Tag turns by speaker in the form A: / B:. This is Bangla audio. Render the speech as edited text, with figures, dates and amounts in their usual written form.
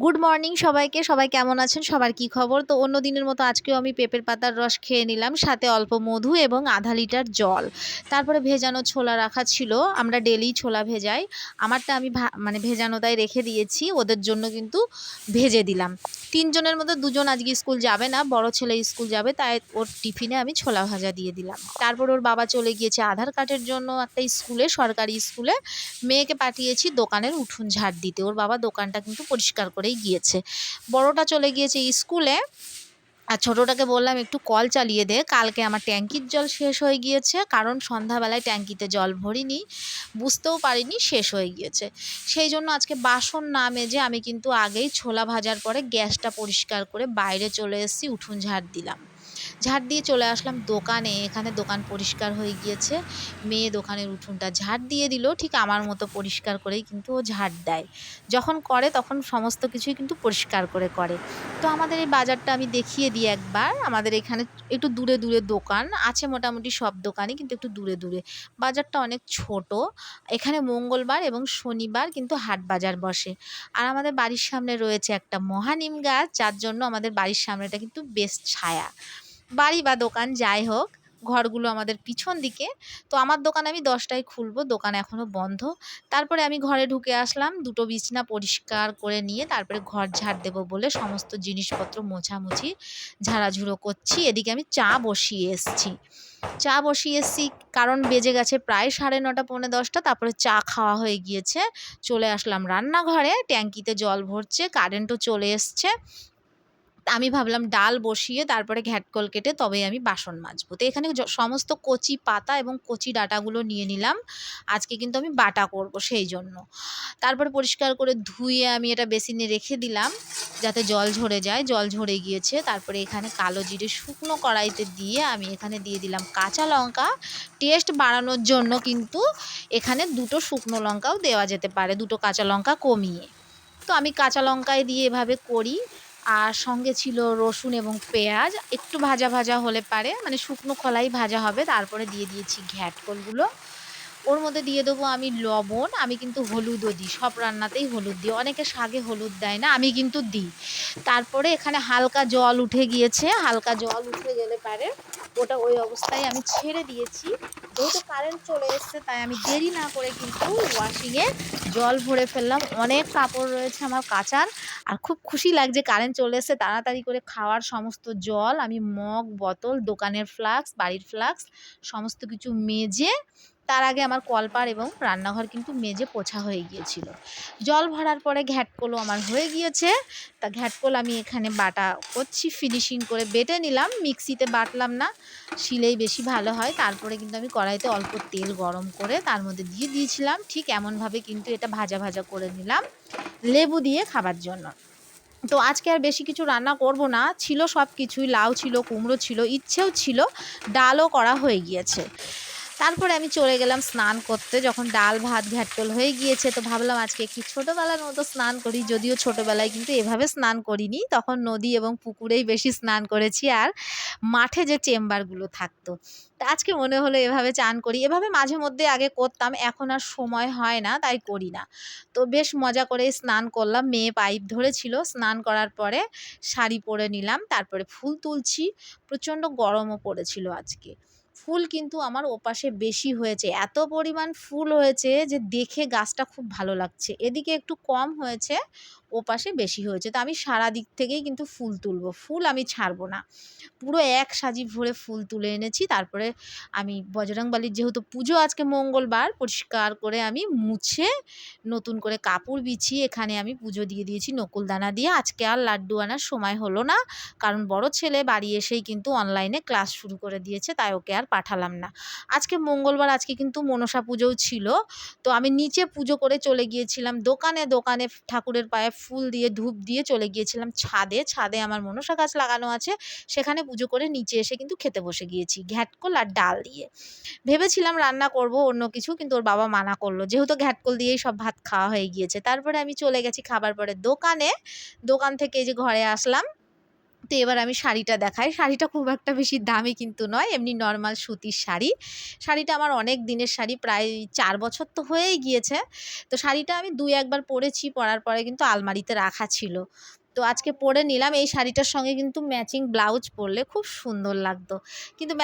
A: গুড মর্নিং সবাইকে। সবাই কেমন আছেন? সবার কি খবর? তো অন্য দিনের মতো আজকেও আমি পেঁপের পাতার রস খেয়ে নিলাম, সাথে অল্প মধু এবং আধা লিটার জল। তারপরে ভেজানো ছোলা রাখা ছিল। আমরা ডেইলি ছোলা ভেজাই। আমারটা আমি মানে ভেজানোটাই রেখে দিয়েছি। ওদের জন্য কিন্তু ভেজে দিলাম। ৩ জনের মধ্যে ২ জন আজকে স্কুল যাবে না। বড় ছেলে স্কুল যাবে, তাই ওর টিফিনে আমি ছোলা ভাজা দিয়ে দিলাম। তারপর ওর বাবা চলে গিয়েছে আধার কার্ডের জন্য একটা স্কুলে, সরকারি স্কুলে। মেয়েকে পাঠিয়েছি দোকানের উঠোন ঝাড় দিতে। ওর বাবা দোকানটা কিন্তু পরিষ্কার করেই গিয়েছে। বড়টা চলে গিয়েছে স্কুলে, আর ছোটটাকে বললাম একটু কল চালিয়ে দে, কালকে আমার ট্যাঙ্কির জল শেষ হয়ে গিয়েছে। কারণ সন্ধ্যাবেলায় ট্যাঙ্কিতে জল ভরিনি, বুঝতেও পারিনি শেষ হয়ে গিয়েছে। সেই জন্য আজকে বাসন না মেজে আমি কিন্তু আগেই ছোলা ভাজার পরে গ্যাসটা পরিষ্কার করে বাইরে চলে এসেছি, উঠোন ঝাড় দিলাম। ঝাড় দিয়ে চলে আসলাম দোকানে। এখানে দোকান পরিষ্কার হয়ে গিয়েছে। মেয়ে দোকানের উঠোনটা ঝাড় দিয়ে দিল, ঠিক আমার মতো পরিষ্কার করেই কিন্তু ও ঝাড় দেয়। যখন করে তখন সমস্ত কিছুই কিন্তু পরিষ্কার করে করে। তো আমাদের এই বাজারটা আমি দেখিয়ে দিই একবার। আমাদের এখানে একটু দূরে দূরে দোকান আছে, মোটামুটি সব দোকানই কিন্তু একটু দূরে দূরে। বাজারটা অনেক ছোট। এখানে মঙ্গলবার এবং শনিবার কিন্তু হাট বাজার বসে। আর আমাদের বাড়ির সামনে রয়েছে একটা মহানিম গাছ, যার জন্য আমাদের বাড়ির সামনেটা কিন্তু বেশ ছায়া। বাড়ি বা দোকান যাই হোক, ঘরগুলো আমাদের পিছন দিকে। তো আমার দোকান আমি 10টায় খুলবো, দোকান এখনও বন্ধ। তারপরে আমি ঘরে ঢুকে আসলাম, দুটো বিছনা পরিষ্কার করে নিয়ে তারপরে ঘর ঝাড় দেবো বলে সমস্ত জিনিসপত্র মোছামুছি ঝাড়াঝুড়ো করছি। এদিকে আমি চা বসিয়ে এসছি, কারণ বেজে গেছে প্রায় 9:30 পৌনে 10টা। তারপরে চা খাওয়া হয়ে গিয়েছে। চলে আসলাম রান্নাঘরে, ট্যাঙ্কিতে জল ভরছে, কারেন্টও চলে এসছে। আমি ভাবলাম ডাল বসিয়ে তারপরে ঘ্যাটকল কেটে তবেই আমি বাসন মাজবো। তো এখানে সমস্ত কচি পাতা এবং কচি ডাঁটাগুলো নিয়ে নিলাম। আজকে কিন্তু আমি বাটা করব সেই জন্য। তারপরে পরিষ্কার করে ধুয়ে আমি এটা বেসিনে রেখে দিলাম, যাতে জল ঝরে যায়। জল ঝরে গিয়েছে। তারপরে এখানে কালো জিরে শুকনো কড়াইতে দিয়ে আমি এখানে দিয়ে দিলাম কাঁচা লঙ্কা। টেস্ট বাড়ানোর জন্য কিন্তু এখানে 2টো শুকনো লঙ্কাও দেওয়া যেতে পারে, 2টো কাঁচা লঙ্কা কমিয়ে। তো আমি কাঁচা লঙ্কায় দিয়ে এভাবে করি। আর সঙ্গে ছিল রসুন এবং পেঁয়াজ, একটু ভাজা ভাজা হলে পারে, মানে শুকনো খোলাই ভাজা হবে। তারপরে দিয়ে দিয়েছি ঘ্যাটকলগুলো। ওর মধ্যে দিয়ে দেবো আমি লবণ। আমি কিন্তু হলুদও দিই, সব রান্নাতেই হলুদ দিই। অনেকে শাকে হলুদ দেয় না, আমি কিন্তু দিই। তারপরে এখানে হালকা জল উঠে গিয়েছে, হালকা জল উঠে গেলে পারে ওটা ওই অবস্থায় আমি ছেড়ে দিয়েছি। যেহেতু কারেন্ট চলে এসছে তাই আমি দেরি না করে কিন্তু ওয়াশিংয়ে জল ভরে ফেললাম। অনেক কাপড় রয়েছে আমার কাচার। আর খুব খুশি লাগছে কারেন্ট চলে এসছে, তাড়াতাড়ি করে খাওয়ার সমস্ত জল আমি মগ, বোতল, দোকানের ফ্লাস্ক, বাড়ির ফ্লাস্ক সমস্ত কিছু মেজে, তার আগে আমার কলপাড় এবং রান্নাঘর কিন্তু মেজে পোছা হয়ে গিয়েছিল। জল ভরার পরে ঘ্যাটকলও আমার হয়ে গিয়েছে। তা ঘ্যাটকল আমি এখানে বাটা করছি, ফিনিশিং করে বেটে নিলাম। মিক্সিতে বাটলাম না, শিলেই বেশি ভালো হয়। তারপরে কিন্তু আমি কড়াইতে অল্প তেল গরম করে তার মধ্যে দিয়ে দিয়েছিলাম। ঠিক এমনভাবে কিন্তু এটা ভাজা ভাজা করে নিলাম লেবু দিয়ে খাবার জন্য। তো আজকে আর বেশি কিছু রান্না করব না, ছিল সব কিছুই। লাউ ছিল, কুমড়ো ছিল, ইচ্ছেও ছিল, ডালও করা হয়ে গিয়েছে। তারপরে আমি চলে গেলাম স্নান করতে। যখন ডাল ভাত ঘ্যাটকল হয়ে গিয়েছে তো ভাবলাম আজকে একটু ছোটোবেলার মতো স্নান করি। যদিও ছোটোবেলায় কিন্তু এভাবে স্নান করিনি, তখন নদী এবং পুকুরেই বেশি স্নান করেছি, আর মাঠে যে চেম্বারগুলো থাকতো। তা আজকে মনে হলো এভাবে চান করি। এভাবে মাঝে মধ্যে আগে করতাম, এখন আর সময় হয় না, তাই করি না। তো বেশ মজা করে স্নান করলাম। মেয়ে পাইপ ধরেছিল, স্নান করার পরে শাড়ি পরে নিলাম। তারপরে ফুল তুলছি। প্রচণ্ড গরমও পড়েছিল আজকে। ফুল কিন্তু আমার ওপাশে বেশি হয়েছে, এত পরিমাণ ফুল হয়েছে যে দেখে গাছটা খুব ভালো লাগছে। এদিকে একটু কম হয়েছে, ওপাশে বেশি হয়েছে। তো আমি সারা দিক থেকেই কিন্তু ফুল তুলবো, ফুল আমি ছাড়বো না। পুরো এক সাজি ভরে ফুল তুলে এনেছি। তারপরে আমি বজরংবলীর যেহেতু পুজো আজকে মঙ্গলবার, পরিষ্কার করে আমি মুছে নতুন করে কাপড় বিছিয়ে এখানে আমি পুজো দিয়ে দিয়েছি নকুলদানা দিয়ে। আজকে আর লাড্ডু আনার সময় হলো না, কারণ বড় ছেলে বাড়ি এসেই কিন্তু অনলাইনে ক্লাস শুরু করে দিয়েছে, তাই ওকে আর পাঠালাম না। আজকে মঙ্গলবার, আজকে কিন্তু মনসা পুজোও ছিল। তো আমি নিচে পুজো করে চলে গিয়েছিলাম দোকানে। দোকানে ঠাকুরের পায়ে ফুল দিয়ে ধূপ দিয়ে চলে গিয়েছিলাম ছাদে। ছাদে আমার মনসা গাছ লাগানো আছে, সেখানে পুজো করে নিচে এসে কিন্তু খেতে বসে গিয়েছি ঘ্যাটকল আর ডাল দিয়ে। ভেবেছিলাম রান্না করব অন্য কিছু, কিন্তু ওর বাবা মানা করলো, যেহেতু ঘ্যাটকল দিয়েই সব ভাত খাওয়া হয়ে গিয়েছে। তারপরে আমি চলে গেছি খাবার পরে দোকানে। দোকান থেকে এই যে ঘরে আসলাম, তো এবার আমি শাড়িটা দেখাই। শাড়িটা খুব একটা বেশি দামি কিন্তু নয়, এমনি নর্মাল সুতির শাড়ি। শাড়িটা আমার অনেক দিনের শাড়ি, প্রায় ৪ বছর তো হয়েই গিয়েছে। তো শাড়িটা আমি ২-১ বার পরেছি, পরার পরে কিন্তু আলমারিতে রাখা ছিল। তো আজকে পরে নিলাম। এই শাড়িটার সঙ্গে কিন্তু ম্যাচিং ব্লাউজ পরলে খুব সুন্দর লাগতো। কিন্তু